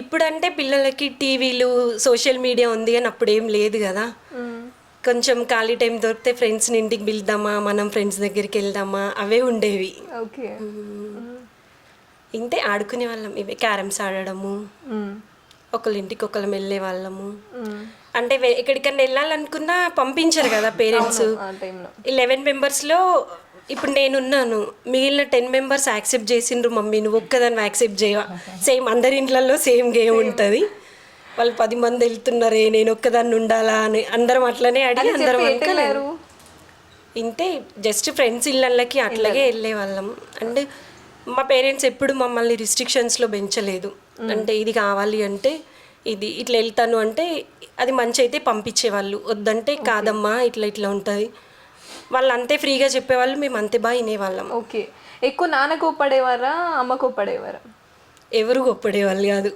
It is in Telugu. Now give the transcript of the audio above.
ఇప్పుడంటే పిల్లలకి టీవీలు సోషల్ మీడియా ఉంది అని అప్పుడేం లేదు కదా. కొంచెం ఖాళీ టైం దొరికితే ఫ్రెండ్స్ని ఇంటికి పిలుద్దామా, మనం ఫ్రెండ్స్ దగ్గరికి వెళ్దామా, అవే ఉండేవి. ఓకే. ఇంతే ఆడుకునే వాళ్ళం. ఇవే క్యారమ్స్ ఆడడము, ఒకళ్ళ ఇంటికి ఒకళ్ళం వెళ్ళే వాళ్ళము. అంటే ఎక్కడికన్నా వెళ్ళాలనుకున్నా పంపించరు కదా పేరెంట్స్. ఆ టైంలో 11 మెంబర్స్లో ఇప్పుడు నేనున్నాను, మిగిలిన 10 మెంబర్స్ యాక్సెప్ట్ చేసిండ్రు. మమ్మీ నువ్వు ఒక్కదాన్ని యాక్సెప్ట్ చేయవా? సేమ్ అందరి ఇంట్లలో సేమ్ గేమ్ ఉంటుంది. వాళ్ళు 10 మంది వెళ్తున్నారే, నేను ఒక్కదాన్ని ఉండాలా అని అందరం అట్లనే అడిగి అందరం అనుకోలేరు. ఇంతే జస్ట్ ఫ్రెండ్స్ ఇళ్ళకి అట్లాగే వెళ్ళే వాళ్ళం. అండ్ మా పేరెంట్స్ ఎప్పుడు మమ్మల్ని రిస్ట్రిక్షన్స్లో పెంచలేదు. అంటే ఇది కావాలి అంటే ఇది, ఇట్లా వెళ్తాను అంటే అది మంచి అయితే పంపించేవాళ్ళు, వద్దంటే కాదమ్మా ఇట్లా ఇట్లా ఉంటుంది. వాళ్ళు అంతే ఫ్రీగా చెప్పేవాళ్ళు, మేము అంతే బాగా వినేవాళ్ళం. ఓకే. ఎక్కువ నాన్న కోప్పడేవారా, అమ్మ కోప్పడేవారా? ఎవరు గొప్పడేవాళ్ళు కాదు.